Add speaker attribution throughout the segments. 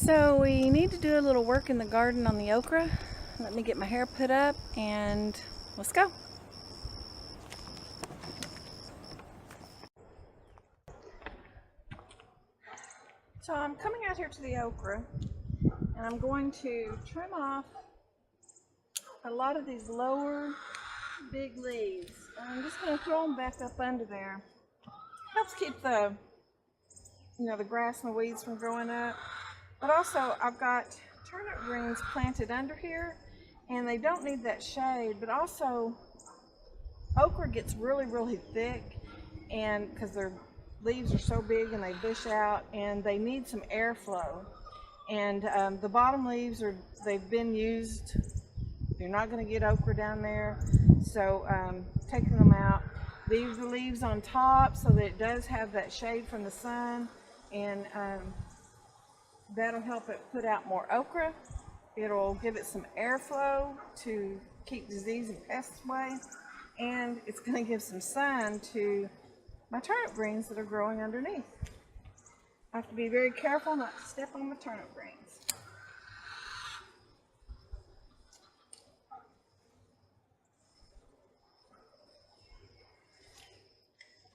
Speaker 1: So we need to do a little work in the garden on the okra. Let me get my hair put up and let's go. So I'm coming out here to the okra and I'm going to trim off a lot of these lower big leaves. And I'm just going to throw them back up under there. Helps keep the grass and the weeds from growing up. But also I've got turnip greens planted under here and they don't need that shade, but also okra gets really thick and because their leaves are so big and they bush out and they need some airflow. And the bottom leaves they've been used. You're not going to get okra down there, so taking them out. Leave the leaves on top so that it does have that shade from the sun, and that'll help it put out more okra. It'll give it some airflow to keep disease and pests away, and it's going to give some sun to my turnip greens that are growing underneath. I have to be very careful not to step on my turnip greens.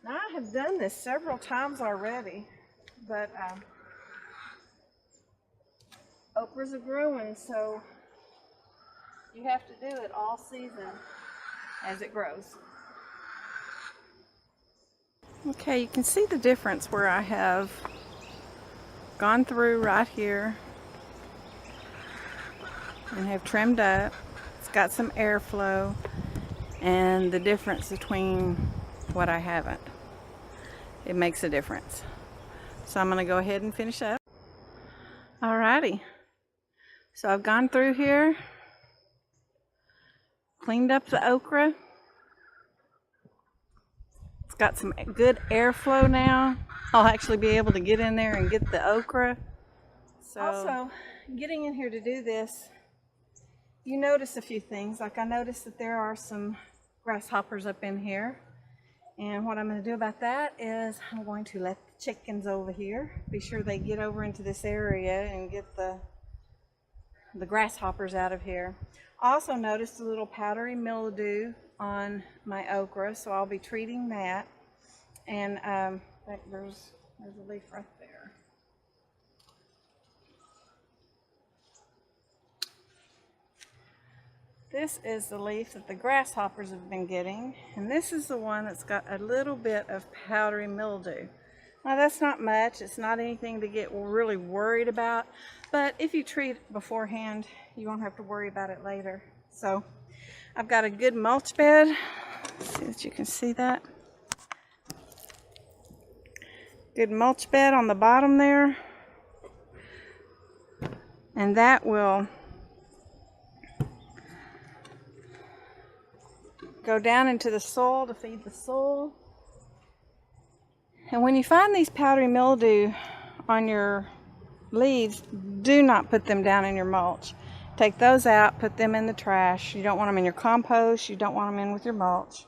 Speaker 1: Now, I have done this several times already, but okras are growing, so you have to do it all season as it grows. Okay, you can see the difference where I have gone through right here and have trimmed up. It's got some airflow, and the difference between what I haven't. It makes a difference. So I'm going to go ahead and finish up. Alrighty. So I've gone through here, cleaned up the okra. It's got some good airflow now. I'll actually be able to get in there and get the okra. So also, getting in here to do this, you notice a few things. Like I noticed that there are some grasshoppers up in here. And what I'm going to do about that is I'm going to let the chickens over here, be sure they get over into this area and get the grasshoppers out of here. Also noticed a little powdery mildew on my okra, so I'll be treating that. And there's a leaf right there. This is the leaf that the grasshoppers have been getting, and this is the one that's got a little bit of powdery mildew. Now that's not much, it's not anything to get really worried about, but if you treat it beforehand, you won't have to worry about it later. So I've got a good mulch bed. Let's see if you can see that. Good mulch bed on the bottom there, and that will go down into the soil to feed the soil. And when you find these powdery mildew on your leaves, do not put them down in your mulch. Take those out, put them in the trash. You don't want them in your compost, you don't want them in with your mulch,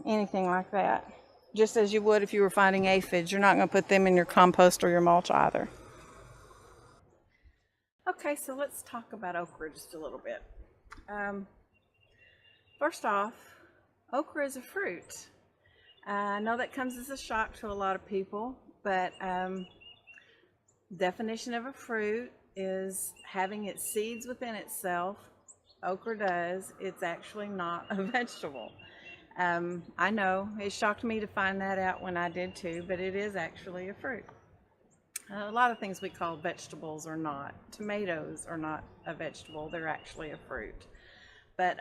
Speaker 1: anything like that. Just as you would if you were finding aphids, you're not going to put them in your compost or your mulch either. Okay, so let's talk about okra just a little bit. First off, okra is a fruit. I know that comes as a shock to a lot of people, but definition of a fruit is having its seeds within itself. Okra does. It's actually not a vegetable. I know it shocked me to find that out when I did too, but it is actually a fruit. A lot of things we call vegetables are not. Tomatoes are not a vegetable, they're actually a fruit. But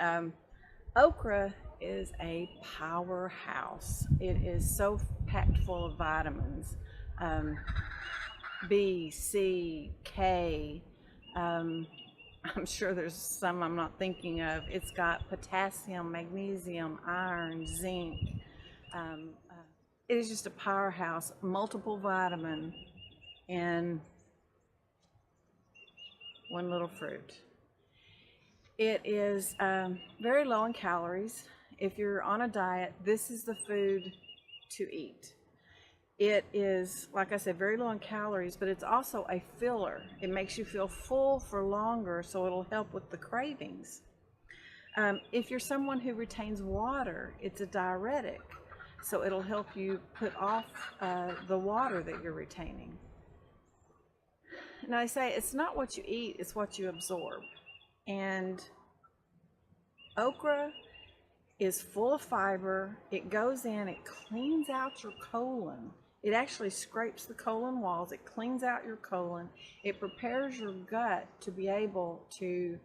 Speaker 1: okra is a powerhouse. It is so packed full of vitamins. B, C, K. I'm sure there's some I'm not thinking of. It's got potassium, magnesium, iron, zinc. It is just a powerhouse, multiple vitamin in one little fruit. It is very low in calories. If you're on a diet, this is the food to eat. It is, like I said, very low in calories, but it's also a filler. It makes you feel full for longer, so it'll help with the cravings. If you're someone who retains water, it's a diuretic, so it'll help you put off the water that you're retaining. Now, they say it's not what you eat, it's what you absorb. And okra is full of fiber. It goes in, it cleans out your colon. It actually scrapes the colon walls. It cleans out your colon. It prepares your gut to be able to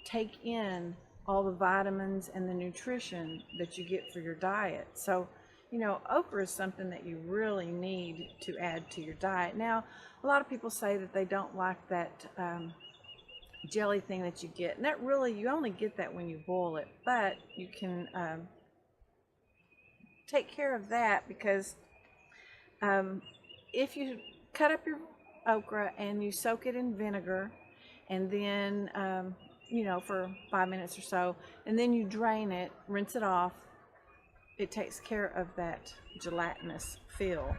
Speaker 1: take in all the vitamins and the nutrition that you get for your diet. So, you know, okra is something that you really need to add to your diet. Now, a lot of people say that they don't like that jelly thing that you get, and that really, you only get that when you boil it, but you can take care of that because if you cut up your okra and you soak it in vinegar and then you know, for 5 minutes or so, and then you drain it, rinse it off, it takes care of that gelatinous feel.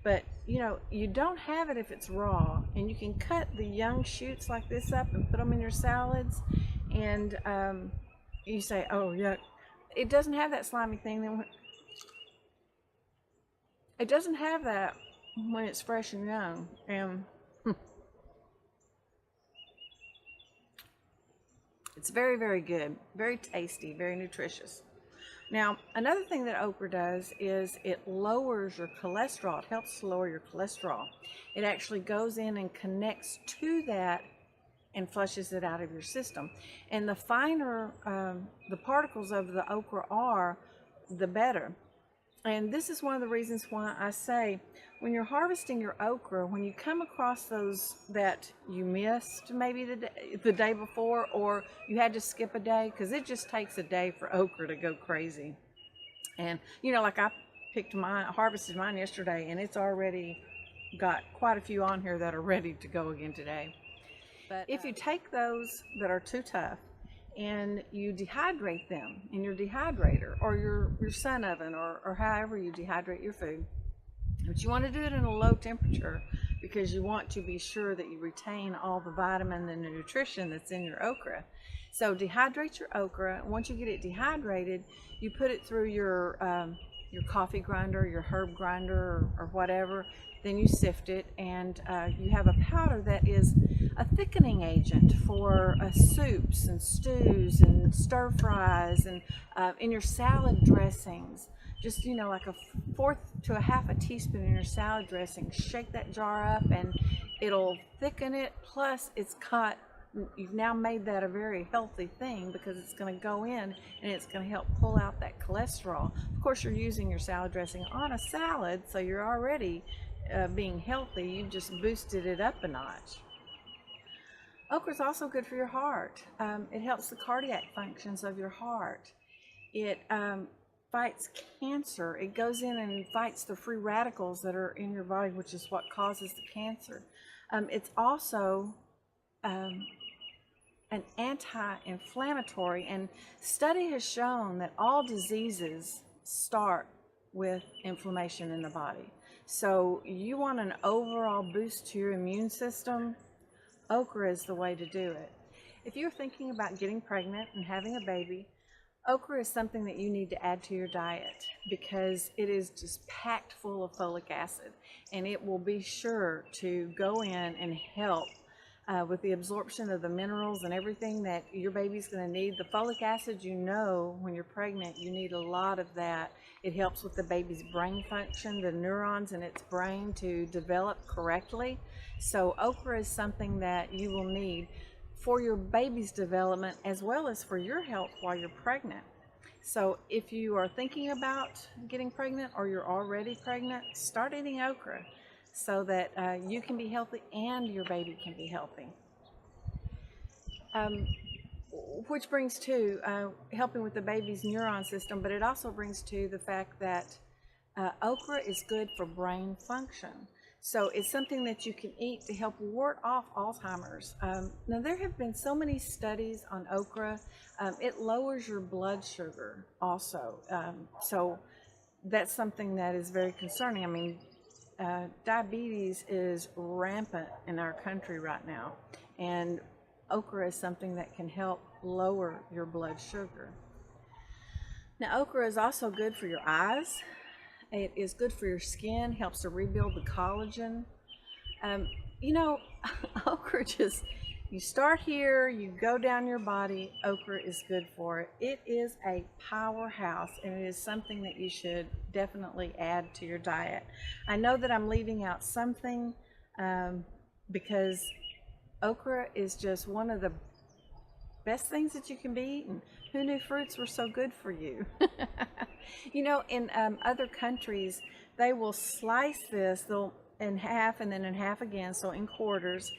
Speaker 1: But you know, you don't have it if it's raw, and you can cut the young shoots like this up and put them in your salads, and you say, oh yeah, it doesn't have that slimy thing. It doesn't have that when it's fresh and young. And it's very, very good, very tasty, very nutritious. Now, another thing that okra does is it lowers your cholesterol. It helps to lower your cholesterol. It actually goes in and connects to that and flushes it out of your system. And the finer the particles of the okra are, the better. And this is one of the reasons why I say, when you're harvesting your okra, when you come across those that you missed maybe the day before, or you had to skip a day, because it just takes a day for okra to go crazy. And you know, like I harvested mine yesterday, and it's already got quite a few on here that are ready to go again today. But if you take those that are too tough and you dehydrate them in your dehydrator or your sun oven, or however you dehydrate your food, but you want to do it in a low temperature because you want to be sure that you retain all the vitamin and the nutrition that's in your okra. So dehydrate your okra. Once you get it dehydrated, you put it through your coffee grinder, your herb grinder, or whatever. Then you sift it, and you have a powder that is a thickening agent for soups and stews and stir fries, and in your salad dressings. Just, you know, like a fourth to a half a teaspoon in your salad dressing. Shake that jar up and it'll thicken it. Plus you've now made that a very healthy thing because it's going to go in and it's going to help pull out that cholesterol. Of course, you're using your salad dressing on a salad, so you're already being healthy. You just boosted it up a notch. Okra is also good for your heart. It helps the cardiac functions of your heart. It fights cancer. It goes in and fights the free radicals that are in your body, which is what causes the cancer. It's also an anti-inflammatory, and study has shown that all diseases start with inflammation in the body. So you want an overall boost to your immune system, okra is the way to do it. If you're thinking about getting pregnant and having a baby, okra is something that you need to add to your diet because it is just packed full of folic acid, and it will be sure to go in and help with the absorption of the minerals and everything that your baby's going to need. The folic acid, you know, when you're pregnant, you need a lot of that. It helps with the baby's brain function, the neurons in its brain to develop correctly. So okra is something that you will need for your baby's development as well as for your health while you're pregnant. So if you are thinking about getting pregnant or you're already pregnant, start eating okra so that you can be healthy and your baby can be healthy. Which brings to helping with the baby's neuron system, but it also brings to the fact that okra is good for brain function. So it's something that you can eat to help ward off Alzheimer's. Now there have been so many studies on okra. It lowers your blood sugar also. So that's something that is very concerning. I mean, diabetes is rampant in our country right now, and okra is something that can help lower your blood sugar. Now, okra is also good for your eyes. It is good for your skin, helps to rebuild the collagen. Um, you know, okra just, you start here, you go down your body, okra is good for it. It is a powerhouse, and it is something that you should definitely add to your diet. I know that I'm leaving out something because okra is just one of the best things that you can be eating. Who knew fruits were so good for you? You know, in other countries, they will slice this, they'll in half and then in half again, so in quarters.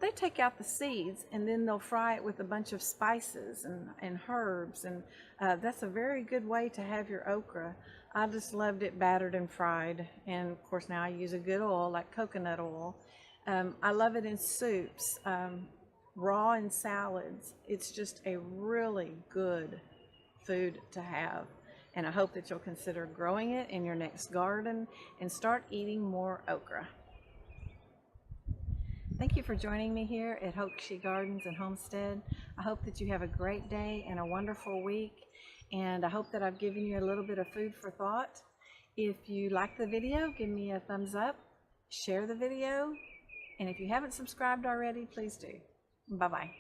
Speaker 1: They take out the seeds and then they'll fry it with a bunch of spices and herbs, and that's a very good way to have your okra. I just loved it battered and fried, and of course now I use a good oil like coconut oil. I love it in soups, raw in salads. It's just a really good food to have, and I hope that you'll consider growing it in your next garden and start eating more okra. Thank you for joining me here at Hoaxie Gardens and Homestead. I hope that you have a great day and a wonderful week, and I hope that I've given you a little bit of food for thought. If you like the video, give me a thumbs up, share the video, and if you haven't subscribed already, please do. Bye-bye.